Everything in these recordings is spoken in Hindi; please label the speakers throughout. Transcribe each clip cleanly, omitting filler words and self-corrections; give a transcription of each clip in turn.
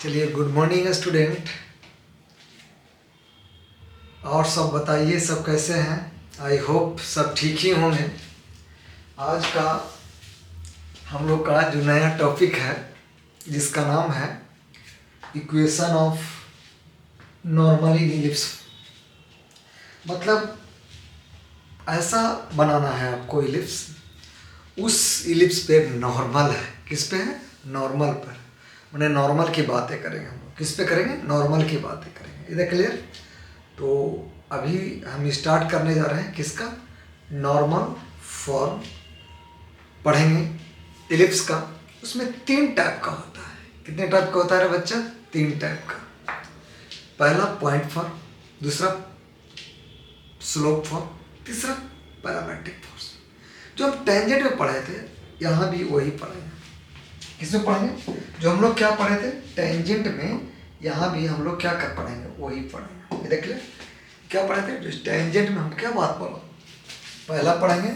Speaker 1: चलिए, गुड मॉर्निंग स्टूडेंट। और सब बताइए, सब कैसे हैं? आई होप सब ठीक ही होंगे। आज का हम लोग का जो नया टॉपिक है, जिसका नाम है equation of normal in ellipse. मतलब ऐसा बनाना है आपको इलिप्स, उस इलिप्स पे नॉर्मल है। किस पे है? नॉर्मल पर। मैंने नॉर्मल की बातें करेंगे हम लोग। किस पे करेंगे? नॉर्मल की बातें करेंगे। इधर क्लियर? तो अभी हम स्टार्ट करने जा रहे हैं किसका? नॉर्मल फॉर्म पढ़ेंगे इलिप्स का। उसमें 3 टाइप का होता है। कितने टाइप का होता है रे बच्चा? 3 टाइप का। पहला पॉइंट फॉर्म, दूसरा स्लोप फॉर्म, तीसरा पैरामेट्रिक फोर्स। जो हम टेंजेंट में पढ़े थे, यहाँ भी वही पढ़ेंगे। किसमें पढ़ेंगे? जो हम लोग क्या पढ़े थे टेंजेंट में, यहाँ भी हम लोग क्या कर पढ़ेंगे? वही पढ़ेंगे। ये देख ले, क्या पढ़े थे? जो टेंजेंट में हम क्या बात बोलो, पहला पढ़ेंगे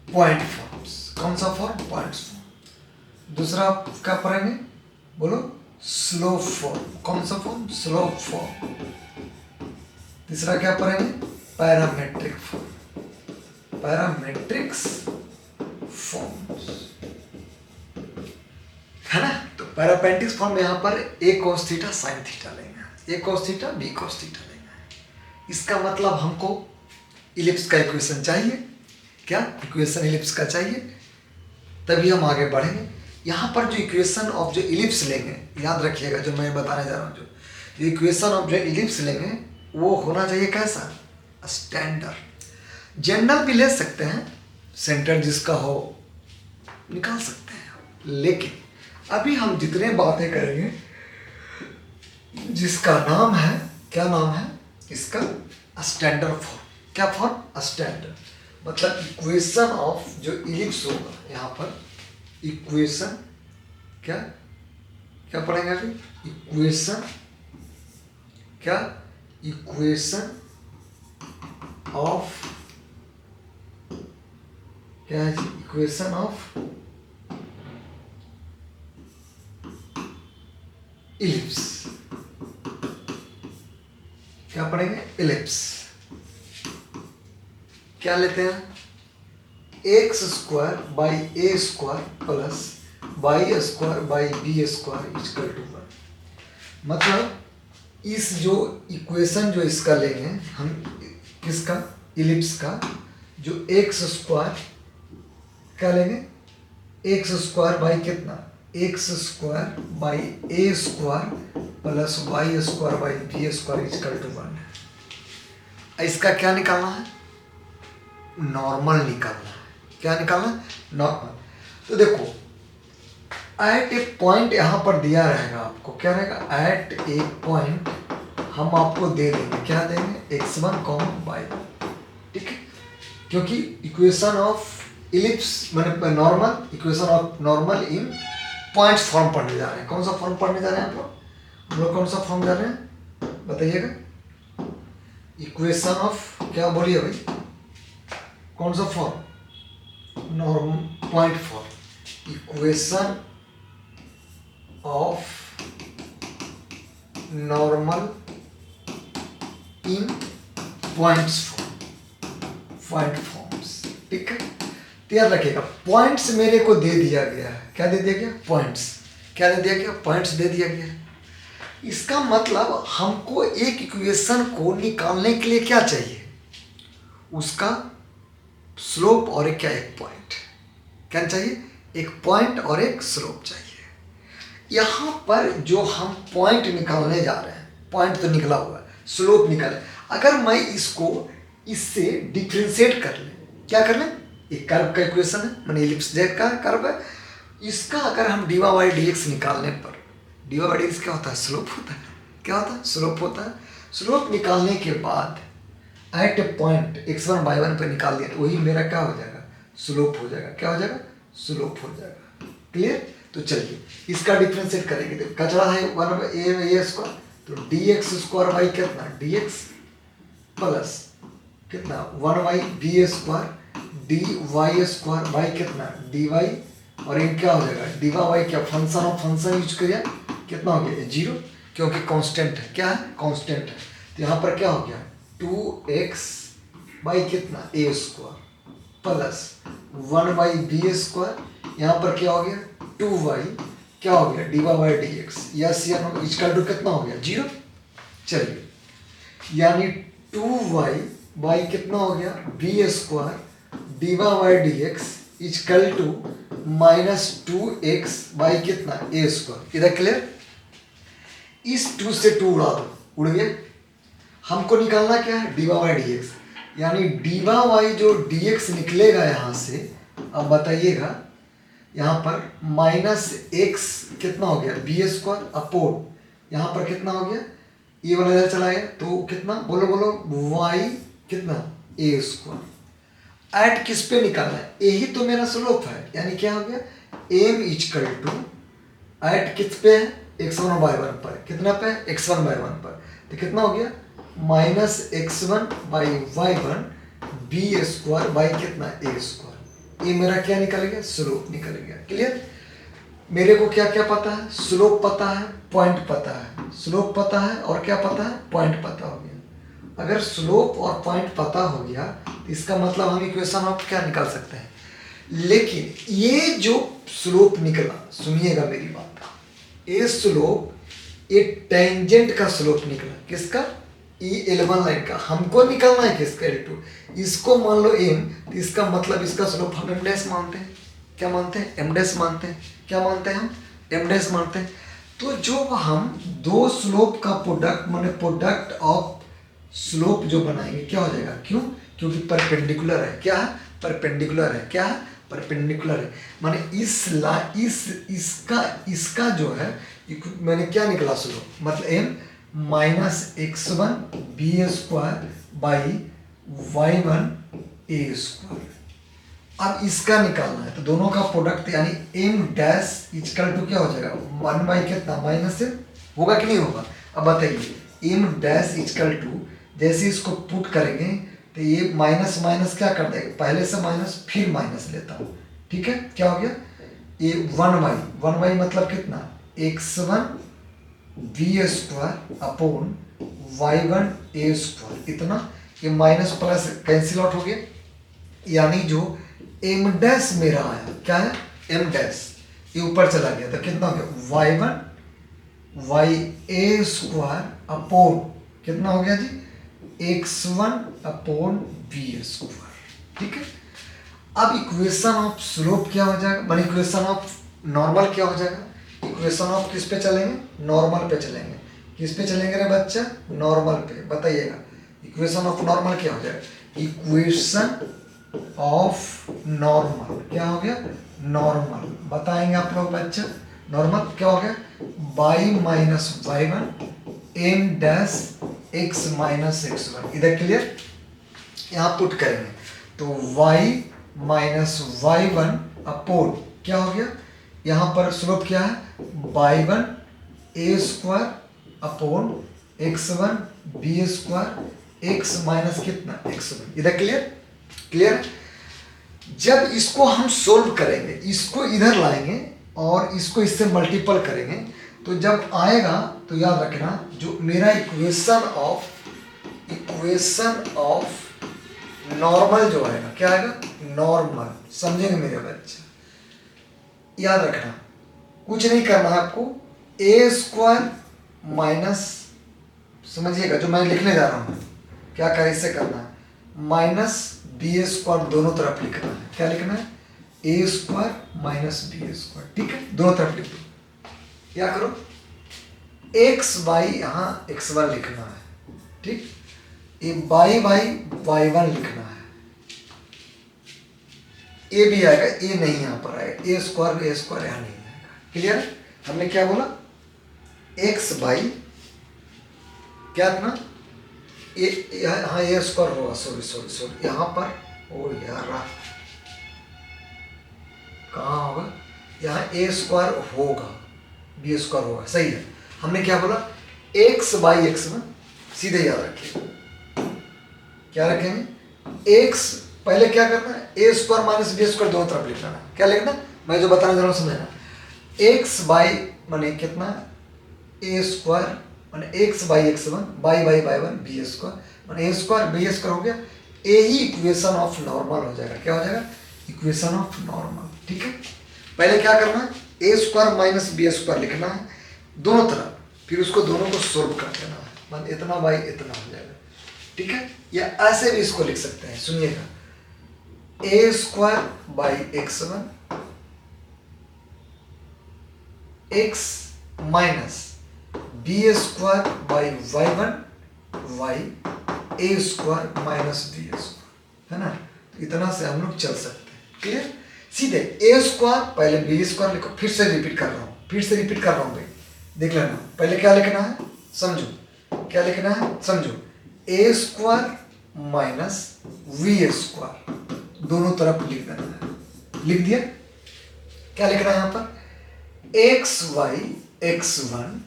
Speaker 1: पॉइंट फॉर्म्स। कौन सा फॉर्म? Points form. दूसरा क्या पढ़ेंगे? बोलो, स्लोप फॉर्म। कौन सा फॉर्म? Slope form. तीसरा क्या पढ़ेंगे? Parametric form. पैरामेट्रिक्स फॉर्म्स, है ना? तो पैरामेट्रिक्स फॉर्म में यहाँ पर a cos theta sin theta लेंगे, a cos theta b cos theta लेंगे। इसका मतलब हमको इलिप्स का इक्वेशन चाहिए। क्या इक्वेशन इलिप्स का चाहिए? तभी हम आगे बढ़ेंगे। यहाँ पर जो इक्वेशन ऑफ जो इलिप्स लेंगे, याद रखिएगा जो मैं बताने जा रहा हूँ, जो इक्वेशन ऑफ जो इलिप्स लेंगे वो होना चाहिए कैसा? स्टैंडर्ड। जनरल भी ले सकते हैं, सेंटर जिसका हो निकाल सकते हैं, लेकिन अभी हम जितने बातें करेंगे, जिसका नाम है, क्या नाम है इसका? Standard form. क्या फॉर्म? स्टैंडर्ड। मतलब इक्वेशन ऑफ जो इलिप्स होगा, यहाँ पर इक्वेशन क्या क्या पढ़ेंगे अभी? इक्वेशन क्या? इक्वेशन ऑफ क्या है? Equation of ellipse. क्या पढ़ेंगे? इलिप्स। क्या लेते हैं? X square by A square plus Y square by B square equal to 1। मतलब इस जो इक्वेशन जो इसका लेंगे हम, किसका? इलिप्स का। जो एक्स स्क्वायर क्या लेंगे? एक्स स्क्वायर बाई कितना? X square by A square plus Y square by B square equal to 1 है। इसका क्या निकालना है? नॉर्मल निकालना है। क्या निकालना है? नॉर्मल। तो देखो, एट ए पॉइंट यहाँ पर दिया रहेगा आपको। क्या रहेगा? एट ए पॉइंट हम आपको दे देंगे। क्या देंगे? x1 y1। ठीक है, क्योंकि इक्वेशन ऑफ इलिप्स मैंने normal, equation of normal in points form पढ़ने जा रहे हैं। कौन सा फॉर्म पढ़ने जा रहे हैं आप लोग? हम लोग कौन सा फॉर्म जा रहे हैं बताइएगा? इक्वेशन ऑफ क्या बोलिए भाई? कौन सा form? Normal point form. Equation of normal in points form, point forms. ठीक है, याद रखिएगा, पॉइंट्स मेरे को दे दिया गया है। क्या दे दिया गया? पॉइंट्स। क्या दे दिया गया? पॉइंट्स दे दिया गया। इसका मतलब हमको एक इक्वेशन को निकालने के लिए क्या चाहिए? उसका स्लोप और एक क्या? एक पॉइंट। क्या चाहिए? एक पॉइंट और एक स्लोप चाहिए। यहाँ पर जो हम पॉइंट निकालने जा रहे हैं, पॉइंट तो निकला हुआ है, स्लोप निकाले। अगर मैं इसको इससे डिफ्रेंशिएट कर ले, क्या कर ले? एक कर्व का इक्वेशन है, मैंने इलिप्स जेड का कर्व है, इसका अगर हम डी वाई डी एक्स निकालने पर, डी वाई डी एक्स क्या होता है? स्लोप होता है। क्या होता है? स्लोप होता है। स्लोप निकालने के बाद eight a point x1 y1 पे निकाल दिया, वही मेरा क्या हो जाएगा? स्लोप हो जाएगा। क्या हो जाएगा? स्लोप हो जाएगा। क्लियर? तो चलिए इसका डिफ्रेंशिएट करेंगे। तो कचरा है 1 ए स्क्वायर, तो डी एक्स स्क्वायर बाई कितना? डी एक्स प्लस कितना? 1y B square D Y square by कितना? D Y. और ये क्या हो जाएगा? डी वाई क्या? फंक्शन ऑफ फंक्शन यूज किया, कितना हो गया 0, क्योंकि कांस्टेंट है। क्या है? कांस्टेंट है। तो यहाँ पर क्या हो गया 2x बाई कितना a square plus 1 by B square. यहाँ पर क्या हो गया 2y क्या हो गया dy बाई dx। यस या नो? इक्वल टू कितना हो गया 0। चलिए, यानी 2y बाई कितना हो गया b square d by d x equal to -2x by कितना a स्क्वायर। इधर क्लियर? इस 2 से 2 उड़ा दो, उड़ गया। हमको निकालना क्या है डी बाई डी एक्स, यानी डी बाई जो dx निकलेगा यहाँ से। अब बताइएगा यहाँ पर -x कितना हो गया बी स्क्वायर अपोन यहाँ पर कितना हो गया ये वाला इधर चला गया, तो कितना बोलो बोलो y कितना a स्क्वायर। ऐड किस पे निकालना है? यही तो मेरा स्लोप है, यानी क्या हो गया m इजकल टू ऐड किस पे है x1/1 पर। कितना पे x1/1 पर, तो कितना हो गया -x1/y1 बी स्क्वायर बाई कितना a स्क्वायर। ये मेरा क्या निकल गया स्लोप निकल गया। क्लियर? मेरे को क्या क्या पता है? स्लोप पता है, पॉइंट पता है। स्लोप पता है और क्या पता है? पॉइंट पता हो गया। अगर स्लोप और पॉइंट पता हो गया तो इसका मतलब हम इक्वेशन ऑफ क्या निकाल सकते हैं। लेकिन ये जो स्लोप निकला, सुनिएगा मेरी बात, ये स्लोप ये टेंजेंट का स्लोप निकला। किसका? E11 लाइन का। हमको निकालना है किसका L2। इसको मान लो m, तो इसका मतलब इसका स्लोप हम m डैश मानते हैं। क्या मानते हैं? m डैश मानते हैं। क्या मानते हैं हम? m डैश मानते हैं। तो जो हम दो स्लोप का प्रोडक्ट माने प्रोडक्ट ऑफ स्लोप जो बनाएंगे क्या हो जाएगा? क्यों? क्योंकि परपेंडिकुलर है। क्या है? परपेंडिकुलर है। क्या है? परपेंडिकुलर है। माने इसका जो है मैंने क्या निकला स्लोप, मतलब m -x1 b square by y1 a square. अब इसका निकालना है, तो दोनों का प्रोडक्ट यानी m डैश इक्वल टू क्या हो जाएगा 1 बाई कितना माइनस m। होगा कि नहीं होगा? अब बताइए m डैश इक्वल टू जैसे इसको पुट करेंगे तो ये माइनस माइनस क्या कर देगा, पहले से माइनस फिर माइनस लेता हूँ। ठीक है, क्या हो गया ये 1 बाई मतलब कितना x1 b square upon y1 a square. इतना ये माइनस प्लस कैंसिल आउट हो गया, यानी जो m डैश मेरा आया क्या है m डैश ये ऊपर चला गया तो कितना हो गया y1 y a square upon कितना हो गया जी x1 अपॉन b स्क्वायर। ठीक है, अब इक्वेशन ऑफ स्लोप क्या हो जाएगा, माने इक्वेशन ऑफ नॉर्मल क्या हो जाएगा। इक्वेशन ऑफ किस पे चलेंगे? नॉर्मल पे चलेंगे। किस पे चलेंगे रे बच्चा? नॉर्मल पे। बताइएगा इक्वेशन ऑफ नॉर्मल क्या हो जाएगा? इक्वेशन ऑफ नॉर्मल क्या हो गया? नॉर्मल बताएंगे आप लोग बच्चा। नॉर्मल क्या हो गया by minus y1 m dash x minus x1। इधर क्लियर? यहाँ पुट करेंगे तो y माइनस y1 अपोन क्या हो गया, यहाँ पर स्लोप क्या है y1 a square upon x1 b square x minus कितना x1। इधर क्लियर? क्लियर? जब इसको हम सोल्व करेंगे, इसको इधर लाएंगे और इसको इससे मल्टीपल करेंगे, तो जब आएगा तो याद रखना जो मेरा इक्वेशन ऑफ नॉर्मल जो आएगा क्या आएगा नॉर्मल। समझेंगे मेरे बच्चे? याद रखना कुछ नहीं करना है आपको, a स्क्वायर माइनस, समझिएगा जो मैं लिखने जा रहा हूँ क्या क्या इससे करना है, माइनस बी स्क्वायर दोनों तरफ लिखना है। क्या लिखना है? a square minus B square. ठीक है, दोनों तरफ लिख दो। क्या करो x बाई यहाँ x1 लिखना है। ठीक, ये बाई y1 लिखना है। a भी आएगा, a नहीं यहाँ पर आएगा, a स्क्वायर यहाँ नहीं आएगा। क्लियर? हमने क्या बोला x बाई क्या था हाँ a स्क्वायर होगा, सॉरी यहाँ पर ओ यार कहाँ होगा, यहाँ a स्क्वायर होगा b स्क्वायर होगा। सही है, हमने क्या बोला x बाई x1। सीधे याद रखिए क्या रखेंगे x पहले क्या करना है a square minus B square दोनों तरफ लिखना है। क्या लिखना? मैं जो बताना चाह रहा हूँ समझना। x बाई माने कितना ए स्क्वायर मैंने x by x one by by by one b square मैंने ए स्क्वायर बी स्क्वायर हो गया। ए ही इक्वेशन ऑफ नॉर्मल हो जाएगा। क्या हो जाएगा? Equation of normal. ठीक है, पहले क्या करना है? A square minus B square लिखना है दोनों तरफ, फिर उसको दोनों को सोल्व कर देना है, मान इतना बाई इतना हो जाएगा। ठीक है, या ऐसे भी इसको लिख सकते हैं, सुनिएगा, A square by x one X minus B square by Y one Y A square minus B square, है ना? तो इतना से हम लोग चल सकते हैं। क्लियर? सीधे ए स्क्वायर पहले बी स्क्वायर लिखो, फिर से रिपीट कर रहा हूँ भाई, देख लेना। पहले क्या लिखना है समझो, क्या लिखना है समझो, ए स्क्वायर माइनस वी स्क्वायर दोनों तरफ लिख देना है। लिख दिया? क्या लिखना है यहाँ पर? X Y X one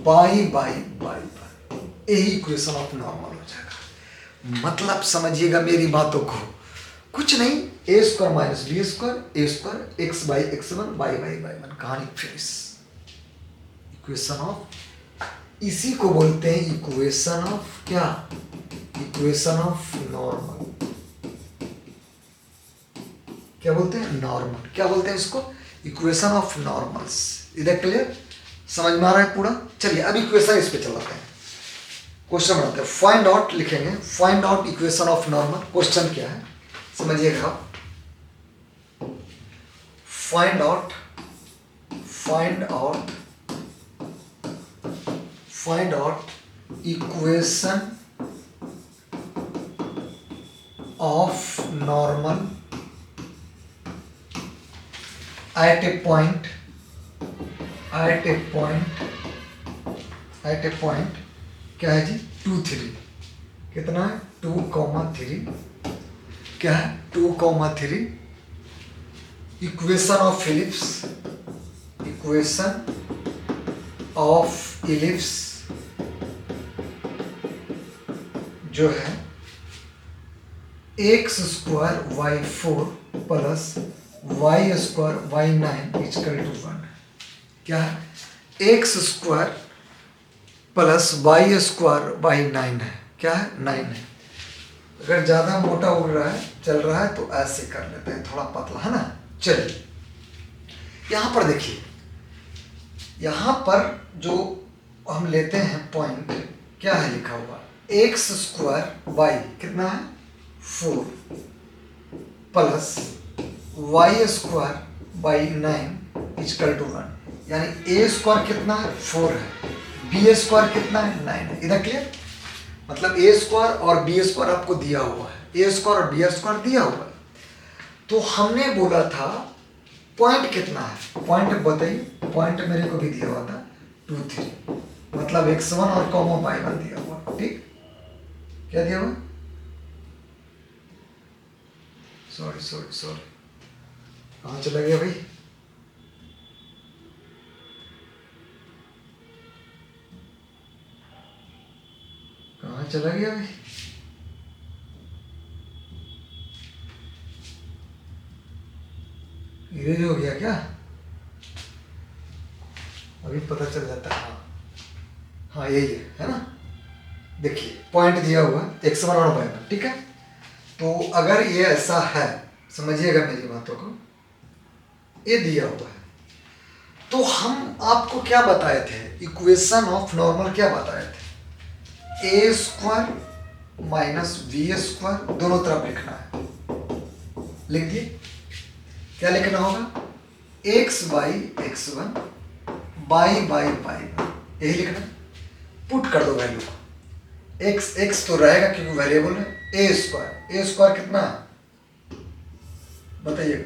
Speaker 1: by by by by, यही इक्वेशन ऑफ नॉर्मल हो जाएगा। मतलब समझिएगा मेरी बातों को, कुछ नहीं, A square minus B square A square X by x one by by by one, कहानी फिनिश। इक्वेशन ऑफ, इसी को बोलते हैं इक्वेशन ऑफ क्या? Equation of normal. क्या बोलते हैं? नॉर्मल। क्या बोलते हैं इसको? Equation of normals. इधर क्लियर? समझ में आ रहा है पूरा? चलिए अब इक्वेशन इस पे चलाते हैं, क्वेश्चन बनाते हैं। फाइंड आउट लिखेंगे, find out equation of normal. Question क्या है समझिएगा आप, find out equation of normal at a point क्या है जी? 2 3। कितना है? 2,3। क्या है? 2,3। इक्वेशन ऑफ इलिप्स, जो है x square Y 4 plus Y square by 9 equal to 1। क्या है? X square plus Y square by 9 है। क्या है? 9 है। अगर ज़्यादा मोटा उड़ रहा है चल रहा है तो ऐसे कर लेते हैं, थोड़ा पतला, है ना? चलिए यहाँ पर देखिए, यहाँ पर जो हम लेते हैं पॉइंट, क्या है लिखा हुआ? एक्स स्क्वायर वाई कितना है? 4 plus Y square by 9 equal to 1, यानी ए स्क्वायर कितना है? 4 है, बी स्क्वायर कितना है? 9 है। इधर क्लियर? मतलब ए स्क्वायर और बी स्क्वायर आपको दिया हुआ है, ए स्क्वायर और बी स्क्वायर दिया हुआ है। तो हमने बोला था पॉइंट कितना है, पॉइंट बताइए। पॉइंट मेरे को भी दिया हुआ था 2 3, मतलब x1 और कॉमा y1 दिया हुआ। ठीक, क्या दिया हुआ? सॉरी कहाँ चला गया भाई? कहाँ चला गया भाई? इरेज हो गया क्या? अभी पता चल जाता है। हाँ यही है ना? देखिए पॉइंट दिया हुआ x1 और y1, ठीक है? तो अगर ये ऐसा है, समझिएगा मेरी बातों को, ये दिया हुआ है, तो हम आपको क्या बताए थे? इक्वेशन ऑफ नॉर्मल क्या बताए थे? ए स्क्वायर माइनस बी स्क्वायर दोनों तरफ लिखना है। लिख दिए? क्या लिखना होगा? X by x one by by by one, यही लिखना। पुट कर दो वैल्यू को, एक्स तो रहेगा क्योंकि वेरिएबल है। ए स्क्वायर कितना है बताइएगा?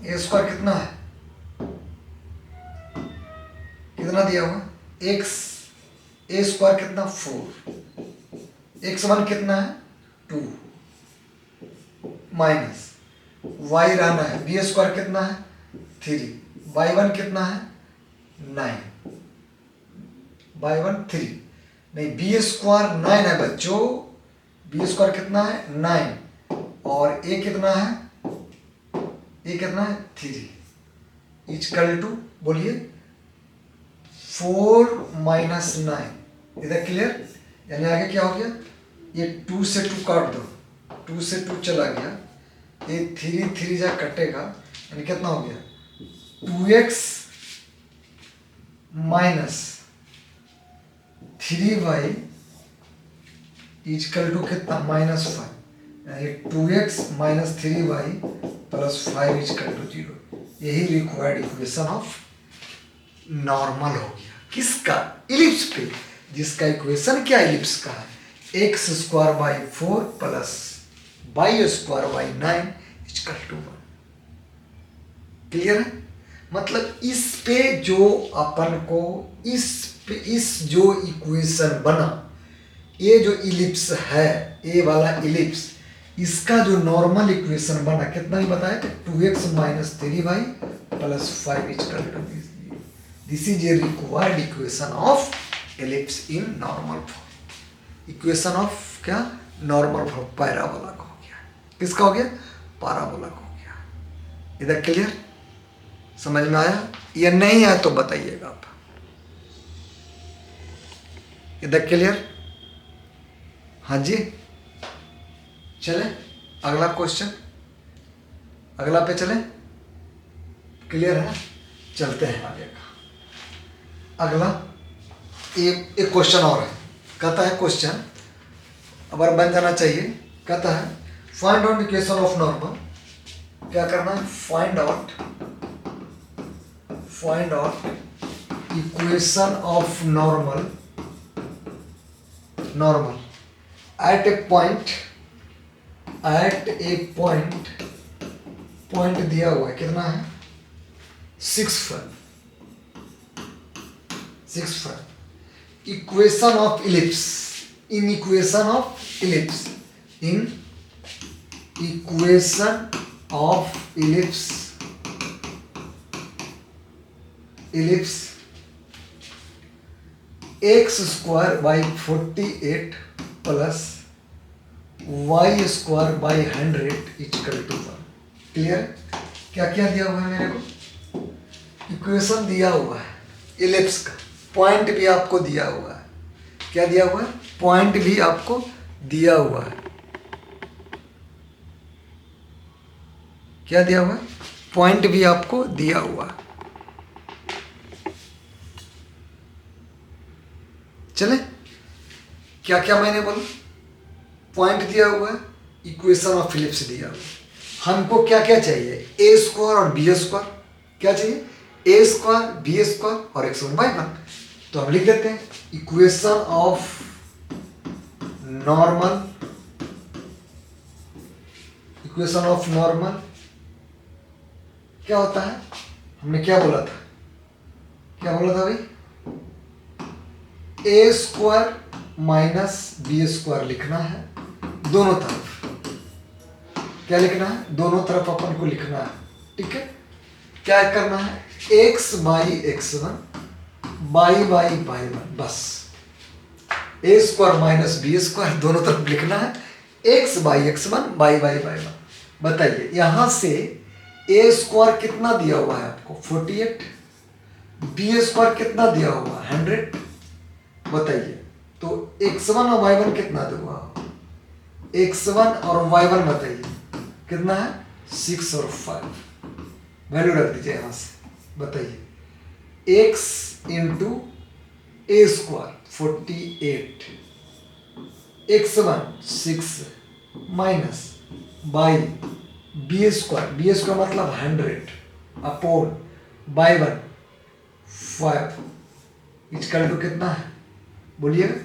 Speaker 1: ए स्क्वायर कितना है? कितना दिया हुआ? एक्स, ए स्क्वायर कितना? 4, एक्स वन कितना है? 2 माइनस वाई रहना है, बी स्क्वायर कितना है? 3, वाई वन कितना है? 9, वाई वन 3 नहीं, बी स्क्वायर 9 है बच्चों, बी स्क्वायर कितना है? 9, और ए कितना है? ए कितना है? 3 इक्वल टू, बोलिए 4 माइनस 9, इधर क्लियर। यानी आगे क्या हो गया, ये 2 से 2 काट दो, 2 से 2 चला गया, ये 3 3 जा कटेगा, यानी कितना हो गया 2x minus 3y is equal to कितना -5, यानी 2x minus 3y plus 5 equal to 0। यही रिक्वायर्ड इक्वेशन ऑफ नॉर्मल हो गया, किसका, इलिप्स पे, जिसका इक्वेशन क्या इलिप्स का है, x² plus y² 9 equal to 1। Clear है। मतलब इस पे जो अपन को इस जो इक्वेशन बना, ये जो इलिप्स है, ये वाला इलिप्स, इसका जो नॉर्मल इक्वेशन बना कितना ही बताया, 2x minus 3y plus 5 equal to, this is a required equation of ellipse in normal form. Equation of क्या, नॉर्मल फॉर्म, पैराबोला का हो गया, किसका हो गया, पैराबोला का हो गया। इधर क्लियर, समझ में आया, या नहीं आया तो बताइएगा आप। इधर क्लियर, हाँ जी। चले अगला क्वेश्चन, अगला पे चले, क्लियर है, चलते हैं आगे का। अगला एक क्वेश्चन और है, कहता है क्वेश्चन, अब बन जाना चाहिए, कहता है find out equation of normal. क्या करना है, find out equation of normal at a point दिया हुआ है, कितना है 6 equation of ellipse, in equation of ellipse x² 48 plus y² 100 equal to 1। Clear. क्या क्या दिया हुआ है मेरे को, इक्वेशन दिया हुआ है इलिप्स का, पॉइंट भी आपको दिया हुआ है। क्या दिया हुआ है, पॉइंट भी आपको दिया हुआ है। क्या दिया हुआ है, पॉइंट भी आपको दिया हुआ है। चले, क्या क्या मैंने बोला, पॉइंट दिया हुआ है, इक्वेशन ऑफ इलिप्स दिया हुआ है। हमको क्या क्या चाहिए, a² और b²। क्या चाहिए, a² b² और x1 y1। तो हम लिख देते हैं इक्वेशन ऑफ नॉर्मल क्या होता है, हमने क्या बोला था, भाई, a² माइनस b² लिखना है दोनों तरफ। क्या लिखना है, दोनों तरफ अपन को लिखना है। ठीक है, क्या करना है, x/x1 y/y1, बस a² माइनस b² दोनों तरफ लिखना है, x/x1 y/y1। बताइए यहां से a² कितना दिया हुआ है आपको 48, b² कितना दिया हुआ 100। बताइए तो x1 और y1 कितना दूंगा, x1 और y1 बताइए कितना है 6 और 5। वैल्यू रख दीजिए यहां से। बताइए x into a² 48, x1 6 minus by b² मतलब 100 अपोन y1 5 इक्वल टू कितना है, बोलिएगा,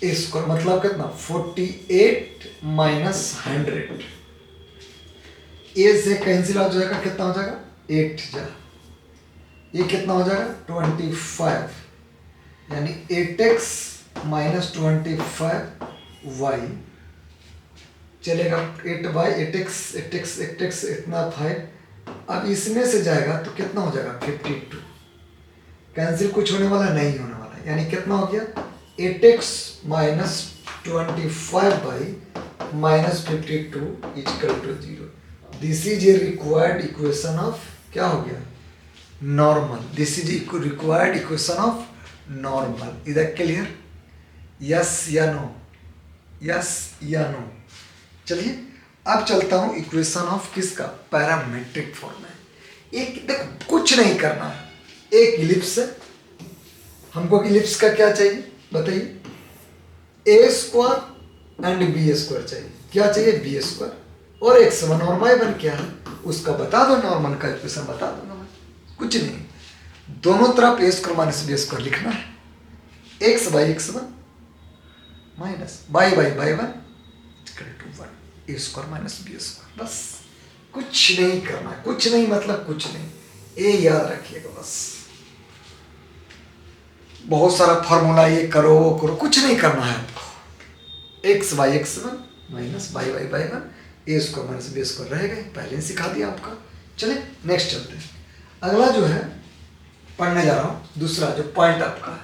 Speaker 1: a² मतलब कितना 48 माइनस 100। ए से कैंसिल हो जाएगा, कितना हो जाएगा 8 जा, ये कितना हो जाएगा 25, यानी 8x माइनस 25y चलेगा 8x इतना 5। अब इसमें से जाएगा तो कितना हो जाएगा 52, कैंसिल कुछ होने वाला नहीं होने वाला, यानी कितना हो गया 8x minus 25 minus 52 equal to 0। This is a required equation of, क्या हो गया, normal, this is required equation of normal. Is that clear? Yes या नो? यस या नो? चलिए अब चलता हूं इक्वेशन ऑफ किसका, पैरामेट्रिक फॉर्म में। एक देखो कुछ नहीं करना है, एक इलिप्स है, हमको इलिप्स का क्या चाहिए बताइए, ए स्क्वायर एंड बी स्क्वायर चाहिए। क्या चाहिए? बी स्क्वायर और एक्स वन और वाई वन क्या है उसका बता दो, नॉर्मल का इक्वेशन बता दूंगा मैं, कुछ नहीं। दोनों तरफ a square minus B square लिखना है, x by x one minus by by by one equal to one, a square minus B square. बस कुछ नहीं करना है, कुछ नहीं मतलब कुछ नहीं, ए याद रखिएगा बस। बहुत सारा फॉर्मूला ये करो वो करो, कुछ नहीं करना है आपको। X by x one minus by by by one, a square minus B square रहेगा, पहले ही सिखा दिया आपका। चलिए नेक्स्ट चलते हैं। अगला जो है पढ़ने जा रहा हूँ, दूसरा जो पॉइंट आपका है,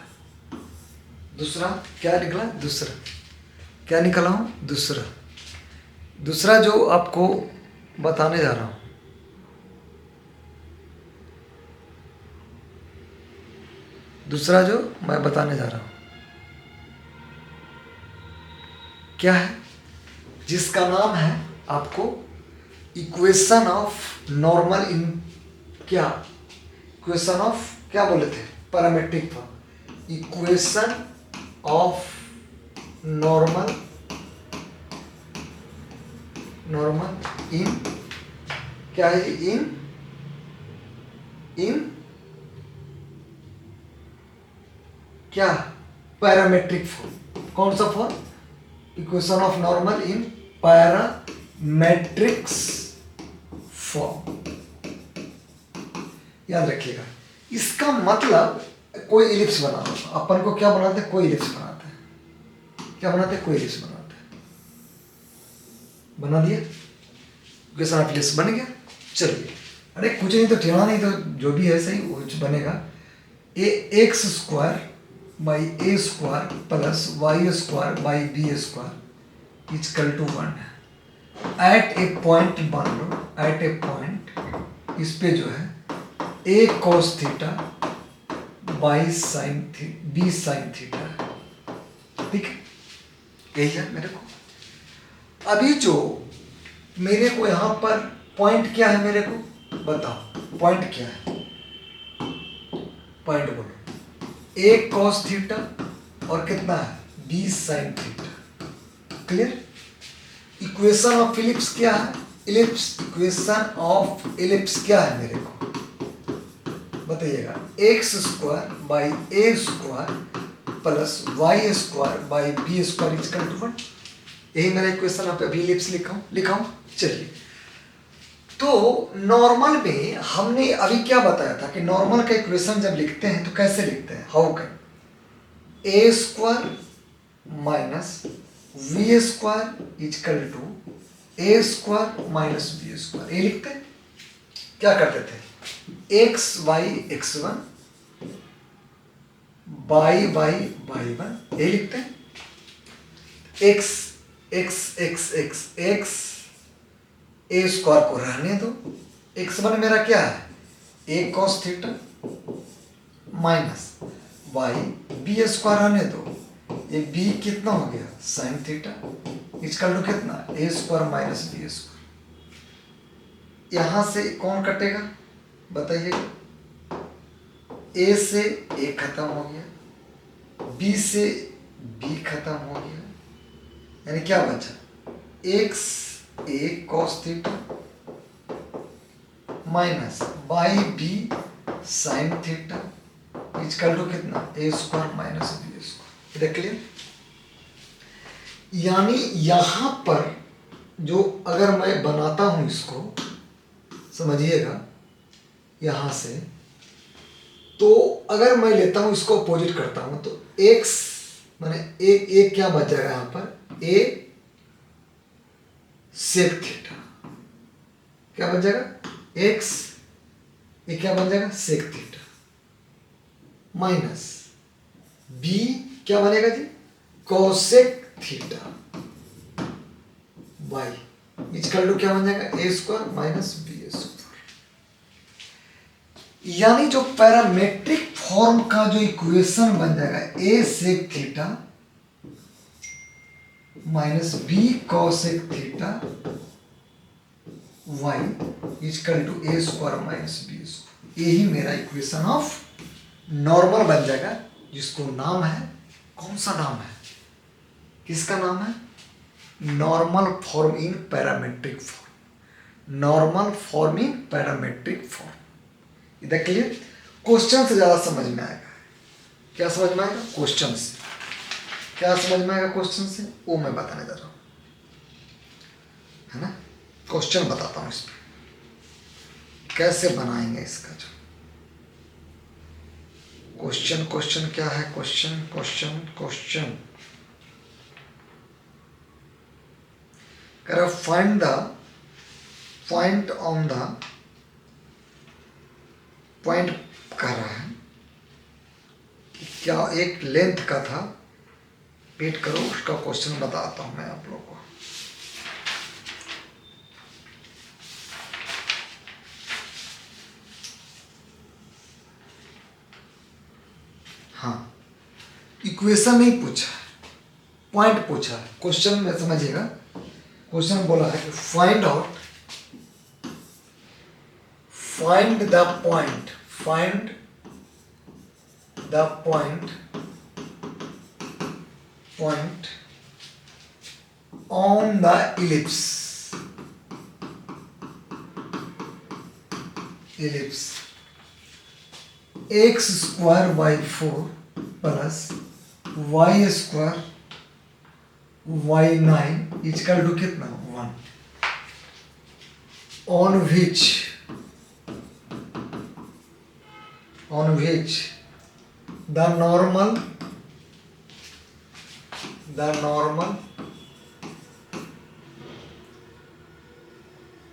Speaker 1: दूसरा क्या निकला, दूसरा क्या निकला हूँ, दूसरा दूसरा जो आपको बताने जा रहा हूँ, दूसरा जो मैं बताने जा रहा हूँ क्या है, जिसका नाम है आपको इक्वेशन ऑफ नॉर्मल इन क्या, इक्वेशन ऑफ क्या बोले थे, parametric form, equation of normal normal इन क्या है, इन इन क्या, पैरामेट्रिक फॉर्म। कौन सा form? Equation of normal in parametrics form. याद रखिएगा, इसका मतलब कोई इलिप्स बना दो, अपन को क्या बनाते हैं, कोई इलिप्स बनाते हैं, क्या बनाते हैं, कोई इलिप्स बनाते हैं, बना दिया, इक्वेशन ऑफ इलिप्स बन गया। चलिए अरे कुछ नहीं तो टेढ़ा नहीं तो जो भी है सही कुछ बनेगा, A X square by A square plus Y square by B square equal to one है। एट ए पॉइंट मान लो, एट ए पॉइंट इस पे जो है ए cos theta by sine B sine theta है, ठीक है, यही है मेरे को। अभी जो मेरे को यहाँ पर पॉइंट क्या है, मेरे को बताओ पॉइंट क्या है, पॉइंट बोलो, ए कॉस थीटा और कितना है b sine theta, clear. Equation of ellipse क्या है, इलिप्स, इक्वेशन ऑफ इलिप्स क्या है मेरे को बताइएगा, x square by A square plus Y square by B square equal to one, यही मेरा इक्वेशन आप अभी इलिप्स लिखाऊं। चलिए तो नॉर्मल में हमने अभी क्या बताया था कि नॉर्मल का इक्वेशन जब लिखते हैं तो कैसे लिखते हैं, how can, a square minus v square equal to a square minus B square, ये लिखते हैं। क्या करते थे, x by x one by by by one, ये लिखते हैं। X x x x x a square को रहने दो, एक्स वन मेरा क्या है ए cos theta minus y b square रहने दो, ये बी कितना हो गया साइन थीटा इजकल टू कितना a square minus B square. यहां से कौन कटेगा बताइएगा, ए से ए खत्म हो गया, बी से बी खत्म हो गया, यानी क्या बचा x a cos theta minus by b sine theta equal to कितना a square minus B square. देख क्लियर, यानी यहां पर जो अगर मैं बनाता हूं इसको समझिएगा यहां से, तो अगर मैं लेता हूं इसको अपोजिट करता हूं तो एक्स माने ए क्या बच जाएगा यहां पर ए सेक थीटा, क्या बन जाएगा एक्स, ये क्या बन जाएगा सेक थीटा माइनस बी क्या बनेगा जी cosec theta by equal to क्या बन जाएगा a square minus B square. यानी जो पैरामेट्रिक फॉर्म का जो इक्वेशन बन जाएगा a sec theta minus b cosec theta y equal to a square minus B square, यही मेरा इक्वेशन ऑफ नॉर्मल बन जाएगा, जिसको नाम है, कौन सा नाम है, किसका नाम है, normal form in parametric form, normal form in parametric form. इधर क्लियर? क्वेश्चन से ज्यादा समझ में आएगा। क्या समझ में आएगा? क्वेश्चन से। क्या समझ में आएगा क्वेश्चन से, वो मैं बताने जा रहा हूं, है ना। क्वेश्चन बताता हूं इस पर कैसे बनाएंगे इसका जो क्वेश्चन। क्वेश्चन क्या है? क्वेश्चन क्वेश्चन क्वेश्चन कह find the point on the point कर रहा है, क्या एक लेंथ का था, वेट करो उसका क्वेश्चन बताता हूं मैं आप लोगों को। हाँ, इक्वेशन नहीं पूछा, पॉइंट पूछा है। क्वेश्चन में समझिएगा, क्वेश्चन बोला है कि find out, find the point, find the point, point on the ellipse, ellipse x square by 4 plus Y square by 9 equal to कितना 1, on which the normal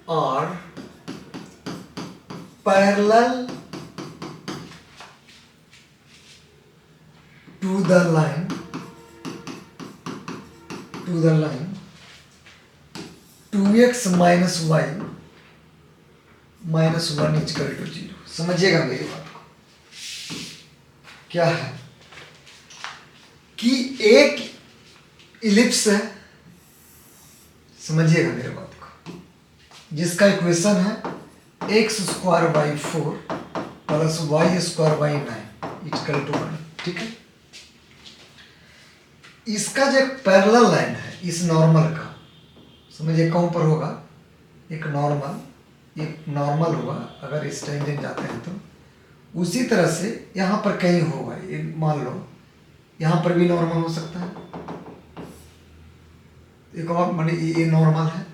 Speaker 1: are parallel to the line 2x minus y minus 1 equal to 0। समझिएगा मेरी बात को। क्या है कि एक इलिप्स है, समझिएगा मेरे बात को, जिसका इक्वेशन है x square by 4 plus Y square by 9 equal to 1। ठीक है, इसका जो एक पैरेलल लाइन है इस नॉर्मल का, समझिए कौन पर होगा, एक नॉर्मल होगा, अगर इस टेंजेंट जाते हैं तो उसी तरह से यहाँ पर कहीं होगा, ये मान लो यहाँ पर भी नॉर्मल हो सकता है, एक और माने ये नॉर्मल है,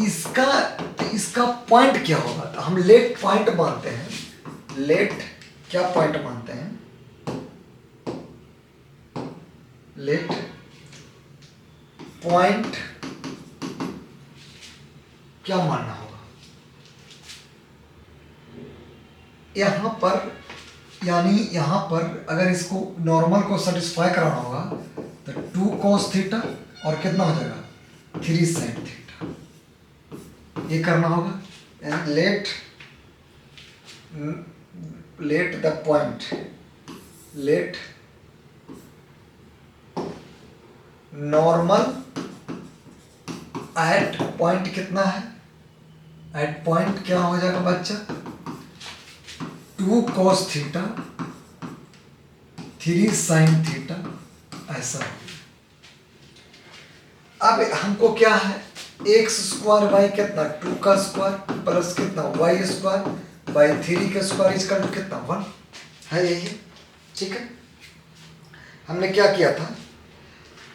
Speaker 1: इसका पॉइंट क्या होगा, तो हम लेट पॉइंट मानते हैं, लेट क्या पॉइंट मानते हैं, लेट पॉइंट क्या मानना होगा, यहां पर, यानी यहां पर अगर इसको नॉर्मल को सेटिस्फाई कराना होगा तो 2 cos थीटा और कितना हो जाएगा 3 sin थीटा, ये करना होगा। Let the point, let normal at point कितना है, एट पॉइंट क्या हो जाएगा बच्चा 2 cos थीटा 3 sin थीटा, ऐसा। अब हमको क्या है एक्स स्क्वायर बाई कितना 2 का स्क्वायर प्लस कितना वाई स्क्वायर बाई 3 का स्क्वायर इसका कितना 1 है, यही। ठीक है, हमने क्या किया था,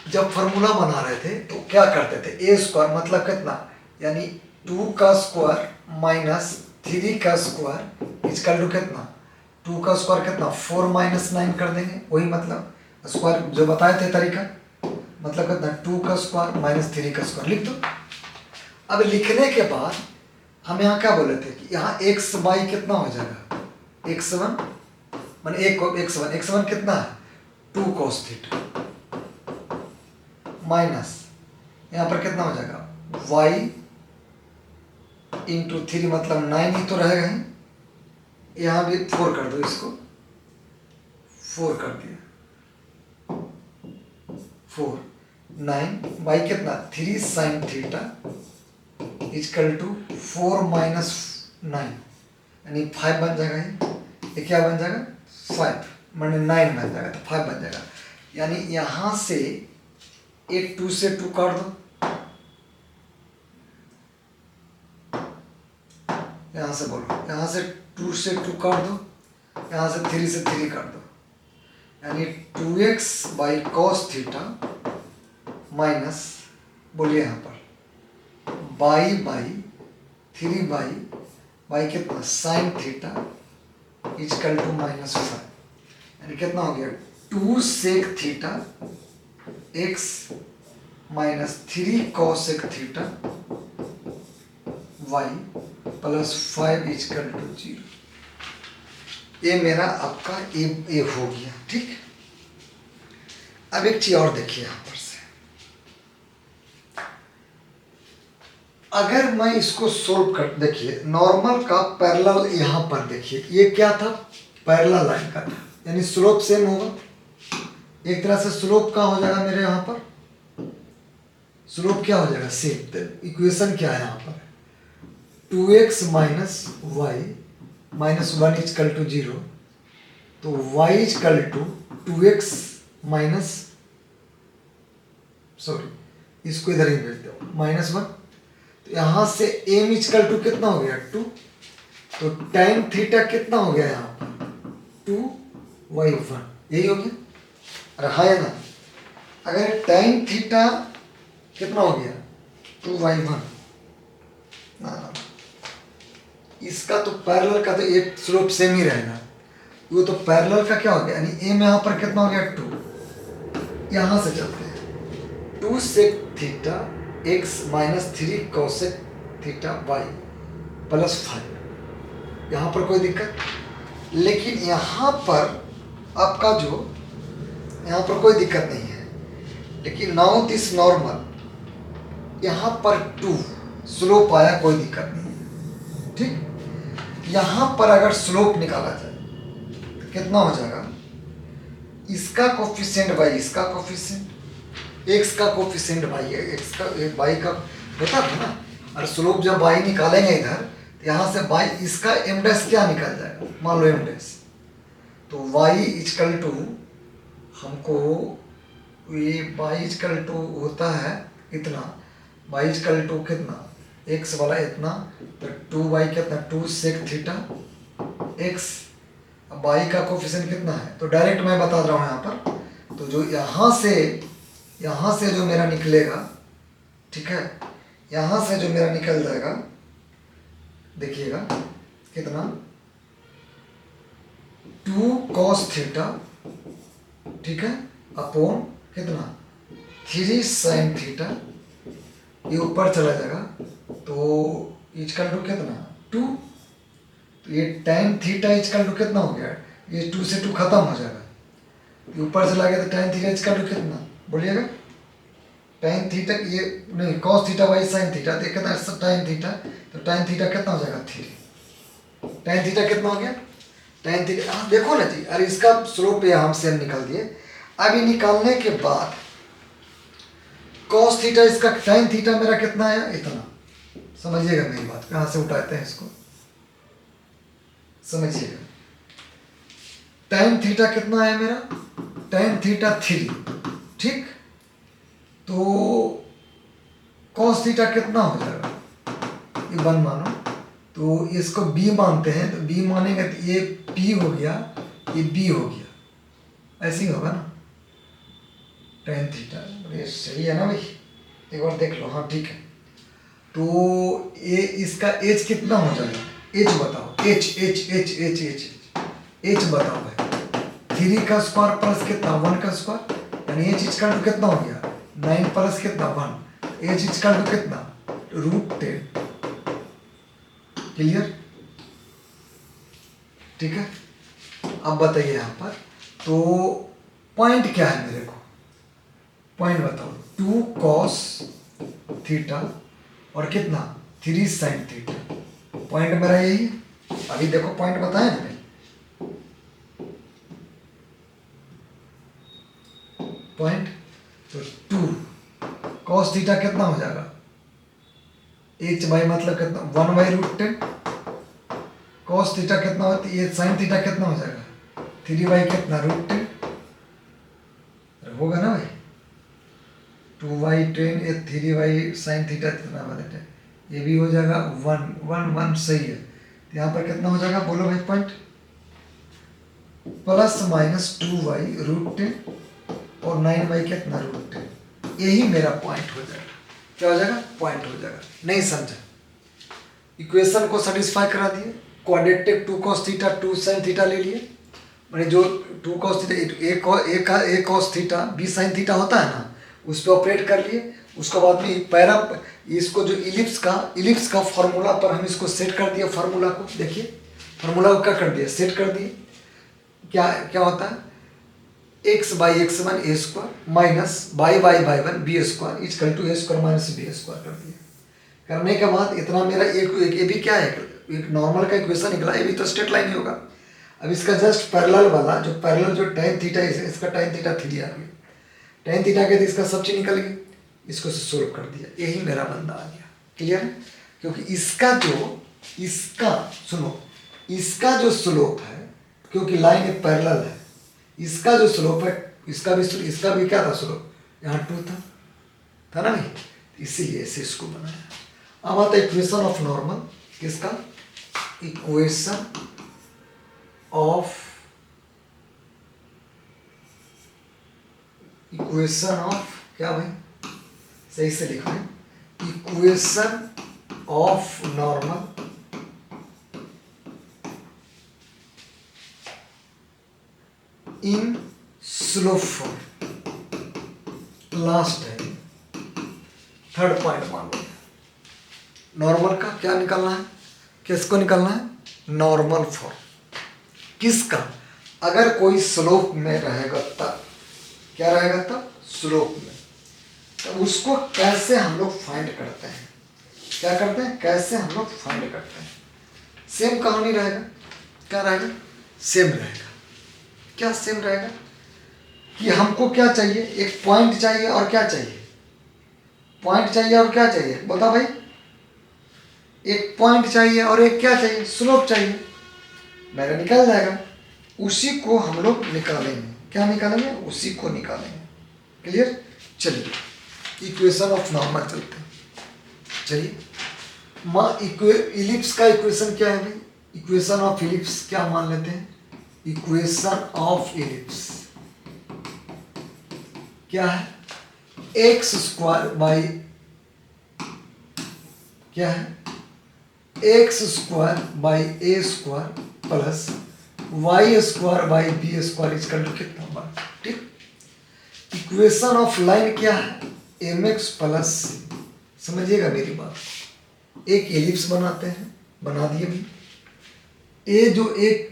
Speaker 1: जब फॉर्मूला बना रहे थे तो क्या करते थे, ए स्क्वायर मतलब कितना, यानी 2 का स्क्वायर माइनस 3 का स्क्वायर इसका कितना 2 का स्क्वायर कितना 4 माइनस 9 कर देंगे, वही मतलब स्क्वायर जो बताए थे तरीका, मतलब कितना 2 का स्क्वायर माइनस 3 का स्क्वायर लिख दो। अब लिखने के बाद हम यहाँ क्या बोले थे कि यहाँ एक्स वाई कितना हो जाएगा, x1 माने x1 कितना है 2 cos थीटा माइनस यहाँ पर कितना हो जाएगा y इंटू 3 मतलब 9 ही तो रहेगा ही, यहाँ भी 4 कर दो, इसको 4 कर दिया, 4 9 बाई कितना 3 sine theta equal to 4 minus 9 यानी 5 बन जाएगा। ये क्या बन जाएगा 5 मैंने 9 बन जाएगा, तो 5 बन जाएगा। यानी यहाँ से एक 2 से 2 काट दो, यहाँ से बोलो, यहाँ से 2 से 2 काट दो, यहाँ से 3 से 3 काट दो, यानी 2x by cos theta minus बोलिए यहाँ पर बाई 3 बाई कितना sine theta equal to minus 5 यानी कितना हो गया 2 sec theta x minus 3 cosec theta y plus 5 equal to 0। ये मेरा आपका ए हो गया, ठीक। अब एक चीज और देखिए यहां पर से, अगर मैं इसको सोल्व कर, देखिए नॉर्मल का पैरेलल यहां पर देखिए, ये क्या था पैरेलल लाइन का था, यानी स्लोप सेम होगा। एक तरह से स्लोप का हो जाएगा मेरे यहाँ पर, स्लोप क्या हो जाएगा सेम। इक्वेशन क्या है यहाँ पर 2x minus y minus 1 equal to 0, तो y equal to 2x minus, sorry इसको इधर ही भेज दो माइनस 1, तो यहाँ से m इजकल टू कितना हो गया 2, तो tan थीटा कितना हो गया यहाँ पर 2y1, यही हो गया। अरे हाँ है ना, अगर tan थीटा कितना हो गया 2y1 ना, इसका तो पैरेलल का तो एक स्लोप सेम ही रहेगा, वो तो पैरेलल का क्या हो गया, यानी m यहाँ पर कितना हो गया 2, यहाँ से चलते हैं 2 sec theta x minus 3 cosec theta y plus 5, यहाँ पर कोई दिक्कत, लेकिन यहाँ पर आपका जो यहाँ पर कोई दिक्कत नहीं है, लेकिन नाउ दिस नॉर्मल यहाँ पर 2 स्लोप आया, कोई दिक्कत नहीं है, ठीक। यहाँ पर अगर स्लोप निकाला जाए तो कितना हो जाएगा, इसका कोफिशिएंट बाई इसका कोफिशिएंट, x का कोफिशिएंट बाई x का बाई का होता था ना, और स्लोप जब बाई निकालेंगे इधर, तो यहाँ से बाई इसका m डैश क्या निकल जाएगा, मान लो m डैश, तो y इजकल टू हमको ये y इजकल टू होता है इतना, y इजकल टू कितना x वाला इतना, तो 2y कितना 2 सेक थीटा x, अब y का कोफिशिएंट कितना है, तो डायरेक्ट मैं बता रहा हूँ यहाँ पर, तो जो यहाँ से जो मेरा निकलेगा, ठीक है, यहाँ से जो मेरा निकल जाएगा देखिएगा कितना 2 cos थीटा, ठीक है, अपॉन कितना 3 sin थीटा, ये ऊपर चला जाएगा, तो इजकल टू कितना 2, तो ये tan थीटा इजकल टू कितना हो गया, ये 2 से 2 खत्म हो जाएगा, ये ऊपर चला गया, तो tan थीटा इजकल टू कितना बोलिएगा, tan थीटा ये नहीं cos theta by sin theta, तो कितना tan थीटा, तो tan थीटा कितना हो जाएगा 3, tan थीटा कितना हो गया tan थीटा, हाँ देखो ना जी, अरे इसका स्लोप ये हम सेम निकाल दिए। अब ये निकालने के बाद cos थीटा, इसका tan थीटा मेरा कितना है इतना, समझिएगा मेरी बात, कहाँ से उठाते हैं इसको समझिएगा, tan थीटा कितना है मेरा tan थीटा 3, ठीक, तो cos थीटा कितना हो जाएगा, ये 1 मानो, तो इसको b मानते हैं, तो b मानेंगे तो ये p हो गया, ये b हो गया, ऐसे ही होगा ना tan थीटा, ये सही है ना भाई, एक बार देख लो, हाँ ठीक है। तो ये इसका h कितना हो जाएगा, h बताओ, h बताओ भाई, 3 का स्क्वायर प्लस कितना 1 का स्क्वायर, यानी h इजकल टू कितना हो गया 9 प्लस कितना 1, h इजकल टू कितना √10, क्लियर, ठीक है। अब बताइए यहाँ पर, तो पॉइंट क्या है मेरे को, पॉइंट बताओ 2 cos थीटा और कितना 3 sin थीटा, पॉइंट मेरा यही है, अभी देखो पॉइंट बताया मैंने, पॉइंट तो 2 cos थीटा कितना हो जाएगा, एच बाई मतलब कितना 1/√10, cos थीटा कितना होती है, sin थीटा कितना हो जाएगा 3 कितना √10 होगा ना भाई, 2/10 ये 3 sin थीटा कितना बदलते हैं, ये भी हो जाएगा 1 सही है। तो यहाँ पर कितना हो जाएगा बोलो भाई पॉइंट, ±2/√10 और 9 कितना √10, यही मेरा पॉइंट हो जाएगा। क्या हो जाएगा, पॉइंट हो जाएगा। नहीं समझा, इक्वेशन को सेटिस्फाई करा दिए, quadratic 2 cos theta 2 sin theta ले लिए, मैंने जो 2 cos थीटा एक cos theta b sin theta होता है ना, उस पर ऑपरेट कर लिए। उसके बाद में पैरा इसको जो इलिप्स का फार्मूला पर हम इसको सेट कर दिया, फार्मूला को देखिए, फार्मूला को क्या कर दिया, सेट कर दिए। क्या क्या होता है, x/x1 a square minus y/y1 b square equal to a square minus b square कर दिया। करने के बाद इतना मेरा एक ये भी क्या है, एक नॉर्मल का इक्वेशन निकला, ये भी तो स्ट्रेट लाइन ही होगा। अब इसका जस्ट पैरेलल वाला जो tan थीटा है, इसका tan थीटा 3 आ गया, tan थीटा के इसका सब चीज निकल गई, इसको सोल्व कर दिया, यही मेरा बंदा आ गया। क्लियर है, क्योंकि इसका जो स्लोप है, क्योंकि लाइन एक पैरेलल है, इसका जो स्लोप है, इसका भी क्या था स्लोप, यहाँ 2 था ना भाई, इसीलिए ऐसे इसको बनाया। अब आता है इक्वेशन ऑफ नॉर्मल, किसका, इक्वेशन ऑफ क्या भाई, सही से लिखा है, equation of normal in slope form, last है, थर्ड पॉइंट मान लो। नॉर्मल का क्या निकालना है, किसको निकालना है, नॉर्मल फॉर्म किसका, अगर कोई स्लोप में रहेगा तब, क्या रहेगा तब, स्लोप में, तो उसको कैसे हम लोग फाइंड करते हैं, क्या करते हैं, कैसे हम लोग फाइंड करते हैं। सेम कहानी रहेगा, क्या रहेगा, सेम रहेगा। क्या सेम रहेगा कि हमको क्या चाहिए, एक पॉइंट चाहिए और क्या चाहिए, पॉइंट चाहिए और क्या चाहिए, बता भाई, एक पॉइंट चाहिए और एक क्या चाहिए, स्लोप चाहिए, मेरा निकल जाएगा, उसी को हम लोग निकालेंगे। क्या निकालेंगे, उसी को निकालेंगे। क्लियर, चलिए इक्वेशन ऑफ नॉर्मल चलते हैं। चलिए इलिप्स का इक्वेशन क्या है भाई, इक्वेशन ऑफ इलिप्स क्या मान लेते हैं, इक्वेशन ऑफ इलिप्स क्या है, x² क्या है, x² प्लस y² b² कितना होगा, ठीक। इक्वेशन ऑफ लाइन क्या है, mx प्लस c, समझिएगा मेरी बात, एक एलिप्स बनाते हैं, बना दिए भी, ये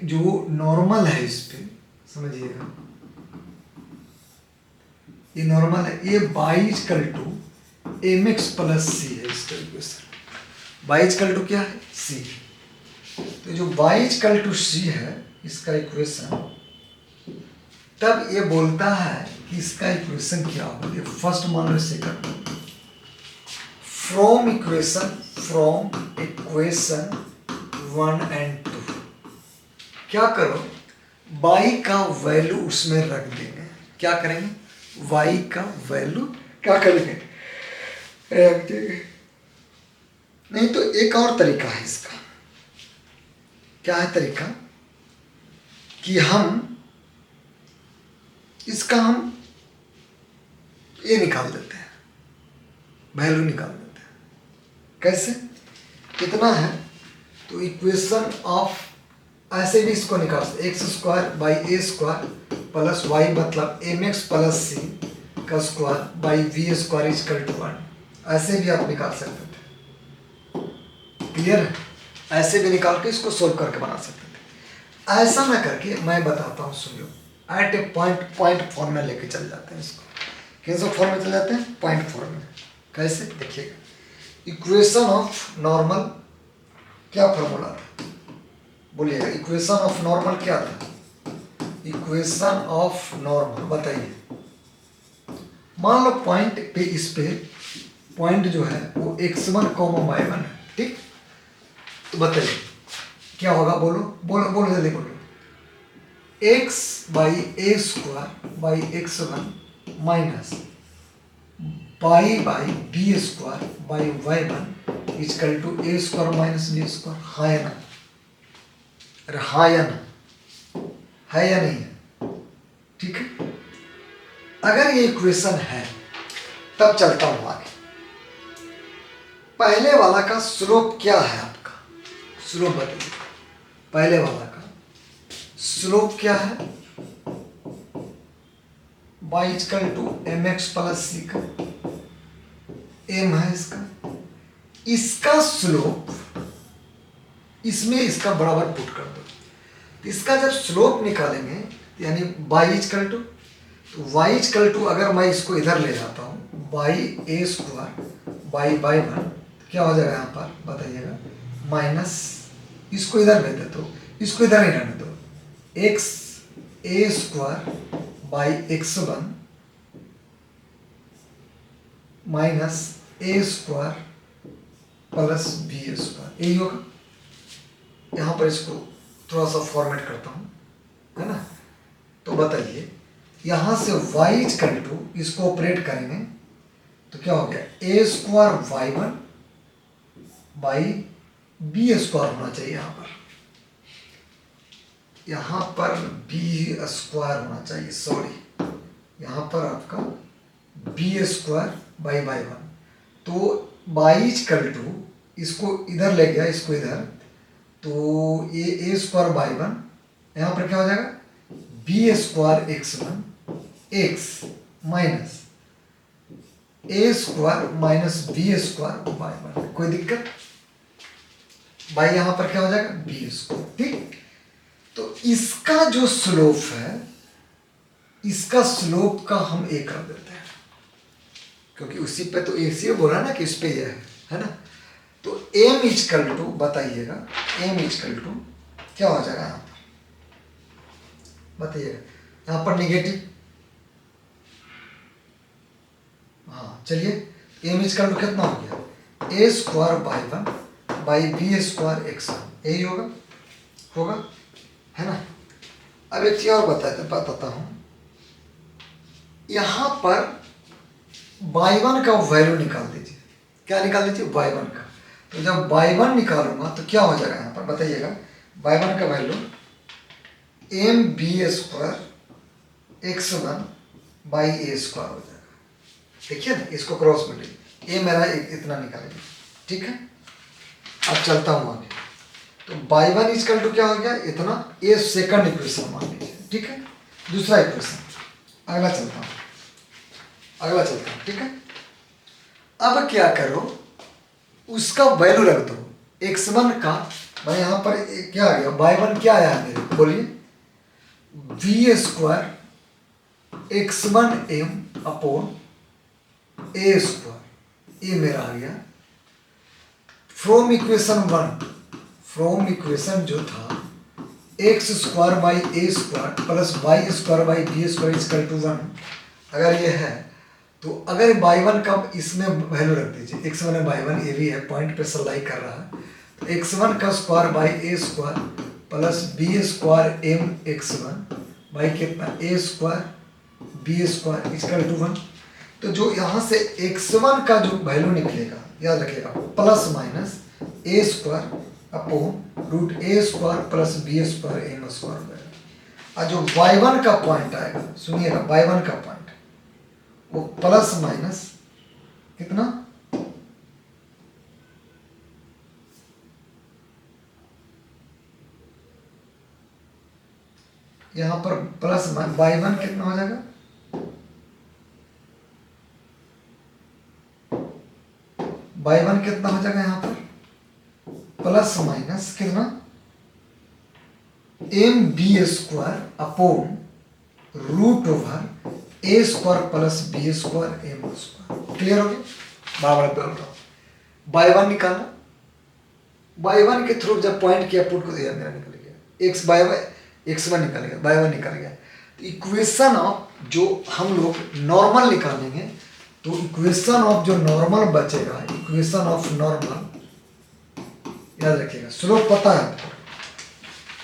Speaker 1: जो नॉर्मल है इस पे, समझिएगा ये नॉर्मल है, ये y mx प्लस c है इसका इक्वेशन, y क्या है, c, तो जो y c है इसका इक्वेशन, तब ये बोलता है कि इसका इक्वेशन क्या होगा, ये फर्स्ट मान लो, सेकंड, फ्रॉम इक्वेशन 1 and 2 क्या करो, y का वैल्यू उसमें रख देंगे, क्या करेंगे, y का वैल्यू क्या करेंगे, रख देंगे। नहीं तो एक और तरीका है इसका, क्या है तरीका, कि हम इसका हम ये निकाल देते हैं, वैल्यू निकाल देते हैं, कैसे, कितना है, तो इक्वेशन ऑफ, ऐसे भी इसको निकाल सकते, x² प्लस y मतलब mx प्लस c का square by v² equal to 1, ऐसे भी आप निकाल सकते थे। क्लियर है, ऐसे भी निकाल के इसको सोल्व करके बना सकते थे। ऐसा ना करके मैं बताता हूँ, सुन लो, एट ए पॉइंट फॉर्म में लेके चल जाते हैं इसको, किन सब फॉर्म में चल जाते हैं, पॉइंट फॉर्म में। कैसे, देखिएगा, इक्वेशन ऑफ नॉर्मल क्या फॉर्मूला था, बोलिएगा, इक्वेशन ऑफ नॉर्मल क्या था? इक्वेशन ऑफ नॉर्मल बताइए। मान लो पॉइंट पे, इस पे पॉइंट जो है वो x1, y1 है, ठीक? तो बताइए क्या होगा, बोलो बोलो बोलो जल्दी बोलो। x by A square by x1 minus y by B square by y1 equal to a square minus B square. हाँ या ना? अरे हाँ या ना? है या नहीं है? ठीक है, अगर ये इक्वेशन है तब चलता हूं आगे। पहले वाला का स्लोप क्या है आपका? स्लोप बताइए, पहले वाला का स्लोप क्या है? y equal to m x plus c का m है इसका। इसका स्लोप इसमें इसका बराबर पुट कर दो। इसका जब स्लोप निकालेंगे यानी y इजकल टू, तो y इजकल टू अगर मैं इसको इधर ले जाता हूँ by A square by by one, क्या हो जाएगा यहाँ पर बताइएगा? माइनस इसको इधर भेज देते हो, इसको इधर ही रहने दो, x a square by x1 minus a square plus b square, यही होगा। यहाँ पर इसको थोड़ा सा फॉर्मेट करता हूँ, है ना? तो बताइए यहाँ से y इजकल टू इसको ऑपरेट करेंगे तो क्या हो गया? A square y1 by B square होना चाहिए यहाँ पर बी स्क्वायर होना चाहिए, सॉरी यहाँ पर आपका b square by by one. तो बाई इजकल टू इसको इधर ले गया, इसको इधर, तो ये ए स्क्वायर बाई वन, यहाँ पर क्या हो जाएगा? B square x1 x minus a square minus B square by one. कोई दिक्कत? बाई यहाँ पर क्या हो जाएगा? बी स्क्वायर, ठीक? तो इसका जो स्लोप है, इसका स्लोप का हम ए कर देते हैं, क्योंकि उसी पे तो इसी बोला ना कि इस पे ये है ना? तो एम इजकल टू बताइएगा, एम इजकल टू क्या हो जाएगा यहाँ पर बताइएगा? यहाँ पर निगेटिव, हाँ चलिए, एम इजकल टू कितना हो गया? A square by one by B square x1, यही होगा, होगा है ना? अब एक चीज और बताता हूं, यहां पर y1 का वैल्यू निकाल दीजिए। क्या निकाल दीजिए? y1 का। तो जब y1 निकालूंगा तो क्या हो जाएगा यहाँ पर बताइएगा? y1 का value m b square x1 by A square हो जाएगा। देखिए ना, इसको क्रॉस में लीजिए, ए मेरा इतना निकालेंगे, ठीक है? अब चलता हूँ आगे। तो y1 इजकल टू क्या हो गया? इतना, ये सेकंड इक्वेशन मान लीजिए, ठीक है? दूसरा इक्वेशन, अगला चलता हूँ, ठीक है? अब क्या करो, उसका वैल्यू रख दो x1 का। मैं यहाँ पर क्या आ गया? y1 क्या आया मेरे को बोलिए? B square x1 m upon a square, ये मेरा आ गया from equation one. From equation जो था x square by A square plus Y square by B square equal to one, अगर ये है तो अगर y1 का इसमें वैल्यू रख दीजिए, x1 बाई वन, ये भी है पॉइंट पे सलाई कर रहा है, तो x1 का square by A square plus b square m x1 by कितना? A square b square equal to one. तो जो यहाँ से x1 का जो वैल्यू निकलेगा, याद रखिएगा, plus minus a square upon root a square plus b square m square होगा। और जो y1 का पॉइंट आएगा, सुनिएगा, y1 का पॉइंट वो प्लस माइनस कितना? यहां पर प्लस y1 कितना हो जाएगा? y1 कितना हो जाएगा यहाँ पर? प्लस माइनस कितना? M b square upon root over a square plus b square m square. Clear हो गया? बराबर बोल रहा हूँ। y1 निकालना, y1 के थ्रू जब पॉइंट किया पुट को दिया, मेरा निकल गया। एक्स बाय एक्स वन निकल गया, बाय वन निकल गया। तो इक्वेशन ऑफ जो हम लोग नॉर्मल निकालेंगे, तो इक्वेशन ऑफ जो नॉर्मल बचेगा, इक्वेशन ऑफ नॉर्मल याद रखिएगा, स्लोप पता है आपको,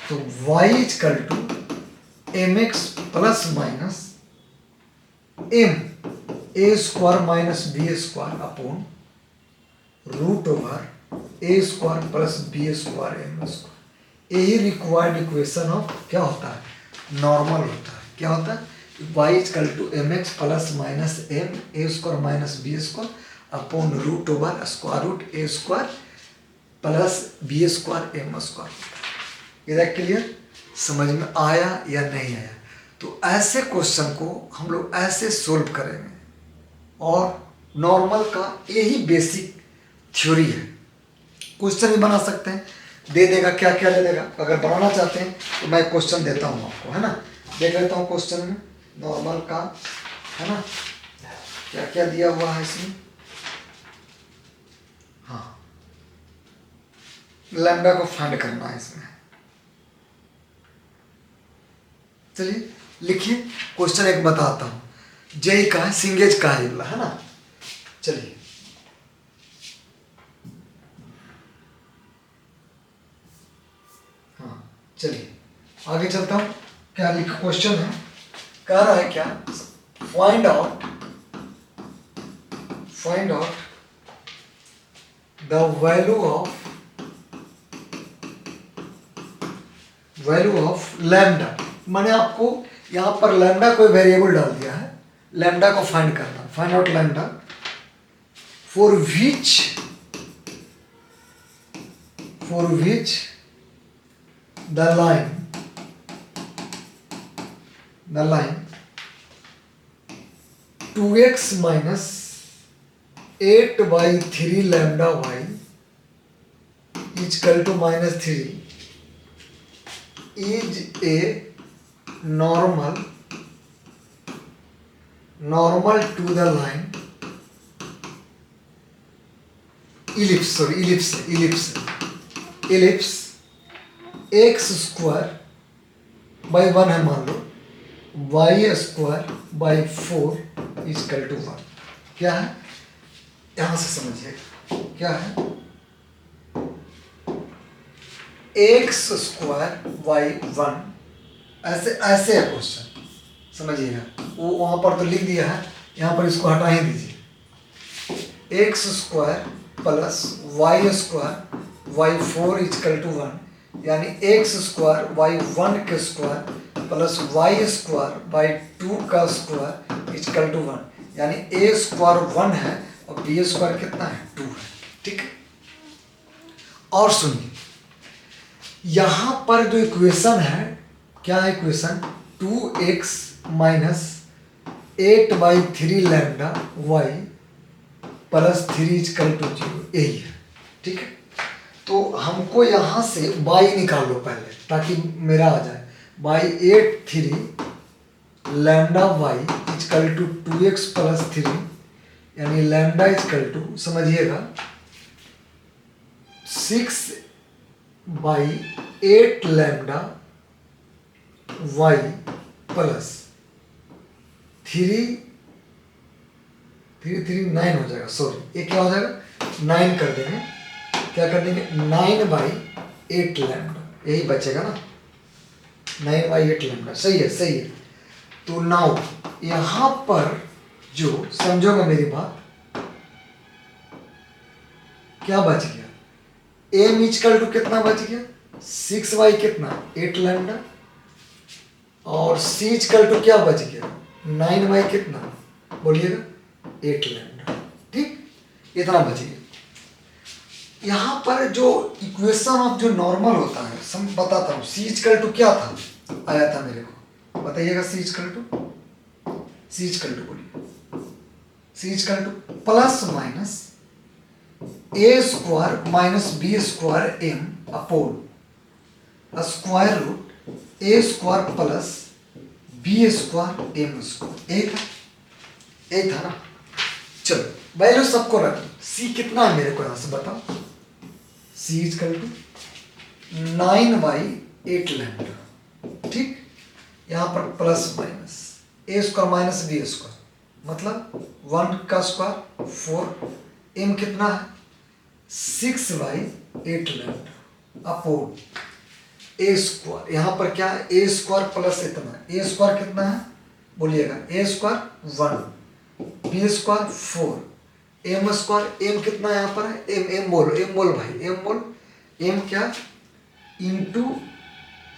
Speaker 1: तो y equal to m x plus minus m a square minus B square upon root over a square plus b square m square. यही रिक्वायर्ड इक्वेशन ऑफ क्या होता है, नॉर्मल होता है। क्या होता है, y equal to m x plus minus m a square minus B square upon root over square root a square plus b square m square. इधर क्लियर, समझ में आया या नहीं आया? तो ऐसे क्वेश्चन को हम लोग ऐसे सोल्व करेंगे, और नॉर्मल का यही बेसिक थ्योरी है। क्वेश्चन भी बना सकते हैं, दे देगा क्या क्या दे देगा। अगर बनाना चाहते हैं तो मैं क्वेश्चन देता हूँ आपको, है ना, देख लेता हूँ क्वेश्चन में नॉर्मल का, है ना, क्या क्या दिया हुआ है इसमें। हाँ, लैम्डा को फाइंड करना है इसमें। चलिए लिखिए, क्वेश्चन एक बताता हूँ, जेई का है, सिंगेज का है ना। चलिए चलिए आगे चलता हूँ। क्या लिखा क्वेश्चन है, कह रहा है क्या, find out the value of lambda. मैंने आपको यहाँ पर लैम्डा कोई वेरिएबल डाल दिया है, लैम्डा को फाइंड करना, find out lambda for which the line 2x minus 8 by 3 lambda y is equal to minus 3 is a normal to the line ellipse x square by 1 है मान लो, y square by 4 equal to 1। क्या है, यहां से समझिए क्या है, एक्स स्क्वायर वाई 1, ऐसे है क्वेश्चन, समझिएगा। वो वहां पर तो लिख दिया है, यहां पर इसको हटा ही दीजिए। X square plus Y square Y 4 equal to 1, यानी एक्स स्क्वायर वाई 1 के square plus Y square by 2 का स्क्वायर इजकल टू 1, यानी ए स्क्वायर 1 है और बी स्क्वायर कितना है, 2 है। ठीक है, और सुनिए, यहां पर जो इक्वेशन है, क्या है equation, 2x minus 8 by 3 lambda y plus 3 equal to 0, यही है। ठीक है, तो हमको यहाँ से y निकाल लो पहले, ताकि मेरा आ जाए, by 8 3 lambda y equal to 2x plus 3, यानी लैम्डा इजकल टू, समझिएगा, 6 बाई 8 लैम्डा वाई प्लस 3 9 हो जाएगा, सॉरी ये क्या हो जाएगा, 9 कर देंगे, क्या कर देंगे, 9 बाई 8 लैम्डा, यही बचेगा ना, 9 बाई 8 लैम्डा। सही है, सही है। तो नाउ यहां पर जो समझोगे मेरी बात, क्या बच गया, एम इजकल टू कितना बच गया, 6 बाई कितना 8 लैम्डा, और सी इजकल टू क्या बच गया, 9 बाई कितना, बोलिएगा 8 लैम्डा। ठीक, इतना बच गया। यहाँ पर जो इक्वेशन ऑफ जो नॉर्मल होता है, बताता हूँ, सी इजकल टू क्या था, आया था मेरे को, बताइएगा, सी इजकल टू बोलिए, c equal to plus minus a square minus B square m upon square root a square plus b square m square, एक था ना। चलो वैल्यू सबको रख, सी कितना है मेरे को यहां से बताओ, सी इजकल टू 9 बाई 8 लैम्डा, ठीक। यहाँ पर plus minus a square minus B square मतलब 1 का स्क्वायर 4, एम कितना है 6/8 लैम्डा अपॉन ए स्क्वायर। यहाँ पर क्या है ए स्क्वायर प्लस इतना, ए स्क्वायर कितना है बोलिएगा, a square 1, b square 4, m square, m कितना यहाँ पर है एम मोल भाई, एम मोल, एम क्या इंटू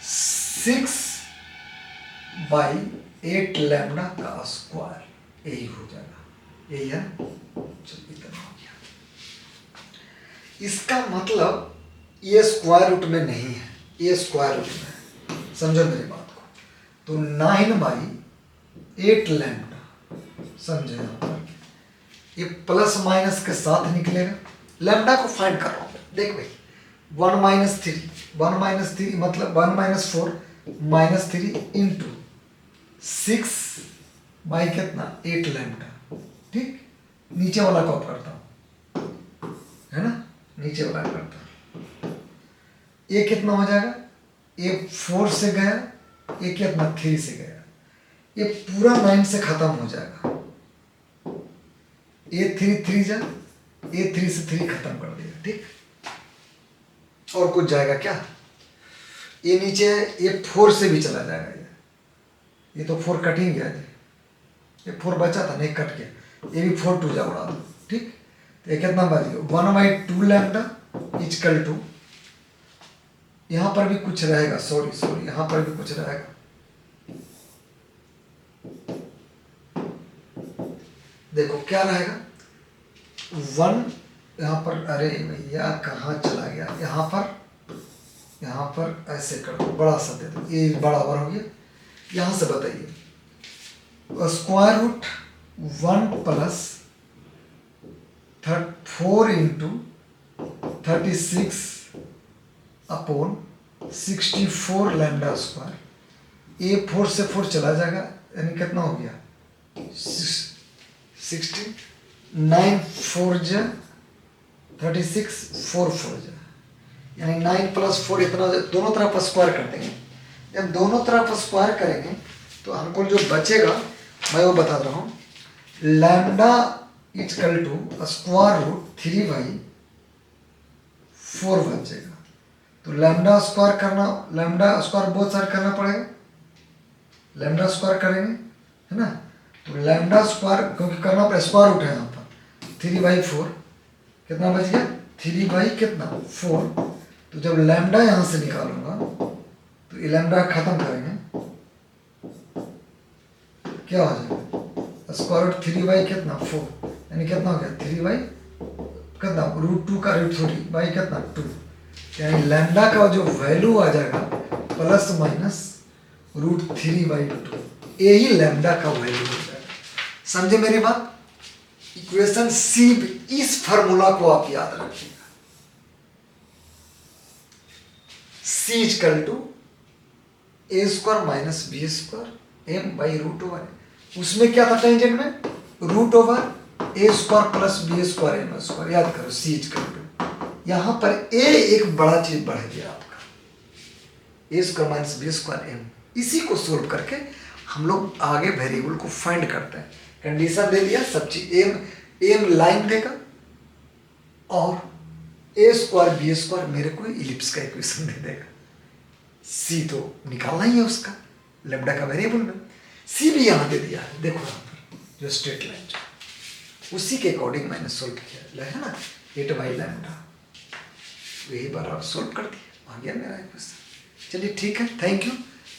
Speaker 1: 6/8 लैम्डा का स्क्वायर, यही हो जाएगा, यही है। चलो इतना हो गया। इसका मतलब ये स्क्वायर रूट में नहीं है, ये स्क्वायर रूट में है, समझो मेरी बात को। तो 9/8 लैम्डा, समझे यहाँ पर ये प्लस माइनस के साथ निकलेगा। लैम्डा को फाइंड कर रहा हूँ, देख भाई 1 - 3, 1 - 3 मतलब 1 - 4 -3 इंटू 6 कितना 8 लैम्डा, ठीक। नीचे वाला कॉप करता हूँ, है ना, नीचे वाला करता हूँ। ये कितना हो जाएगा, ये 4 से गया, ये कितना 3 से गया, ये पूरा 9 से खत्म हो जाएगा। ये 3 जा, ये 3 से 3 खत्म कर देगा, ठीक। और कुछ जाएगा क्या, ये नीचे ये 4 से भी चला जाएगा, ये तो 4 कट ही गया, ये 4 बचा था नहीं कट गया, ये भी 4 2 जा उड़ा दो, ठीक। तो ये कितना बच गया 1/2 लैम्डा इक्वल टू, यहाँ पर भी कुछ रहेगा, सॉरी यहाँ पर भी कुछ रहेगा, देखो क्या रहेगा 1 यहाँ पर, अरे भैया कहाँ चला गया, यहाँ पर ऐसे कर दो, बड़ा सा दे दो, ये बड़ा बार हो गया। यहाँ से बताइए square root 1 plus 4 into 36 upon 64 lambda square, ये 4 से 4 चला जाएगा, यानी कितना हो गया 16, 9 4 जा 36, 4 4 जा, यानी 9 + 4 इतना, दोनों तरफ स्क्वायर कर देंगे। जब दोनों तरफ स्क्वायर करेंगे तो हमको जो बचेगा मैं वो बता रहा हूँ, lambda equal to square root 3/4 बचेगा। तो लैम्डा स्क्वायर करना, लैम्डा स्क्वायर बहुत सारे करना पड़ेगा, लैम्डा स्क्वायर करेंगे, है ना। तो लैम्डा स्क्वायर क्योंकि करना पड़ेगा, स्क्वायर रूट है यहाँ पर 3/4, कितना बच गया 3 कितना 4। तो जब लैम्डा यहाँ से निकालूंगा तो ये लैम्डा खत्म करेंगे, क्या हो जाएगा स्क्वायर रूट 3 कितना 4, यानी कितना हो गया 3 कितना √2 का √3 कितना 2, यानी लैम्डा का जो वैल्यू आ जाएगा प्लस माइनस √3/2, यही लैम्डा का वैल्यू हो जाएगा। समझे मेरी बात। इक्वेशन सी, इस फार्मूला को आप याद रखिएगा, C = A² - B² m/√, उसमें क्या था टेंजेंट में √A² + B² m², याद करो C = यहाँ पर A एक बड़ा चीज बढ़ गया आपका, A² - B² m। इसी को सोल्व करके हम लोग आगे वेरिएबल को फाइंड करते हैं। कंडीशन दे दिया, सब चीज एम लाइन देगा और A² B² मेरे को इलिप्स का इक्वेशन दे देगा। सी तो निकालना ही है उसका, लैम्डा का वेरिएबल में। सी भी यहाँ दे दिया है, देखो यहाँ पर जो स्ट्रेट लाइन जो उसी के अकॉर्डिंग मैंने सोल्व किया है ना, 8/λ, यही बार आप सोल्व कर दिए, आ गया मेरा इक्वेशन। चलिए ठीक है, थैंक यू,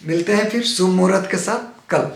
Speaker 1: मिलते हैं फिर शुभ मुहूर्त के साथ कल।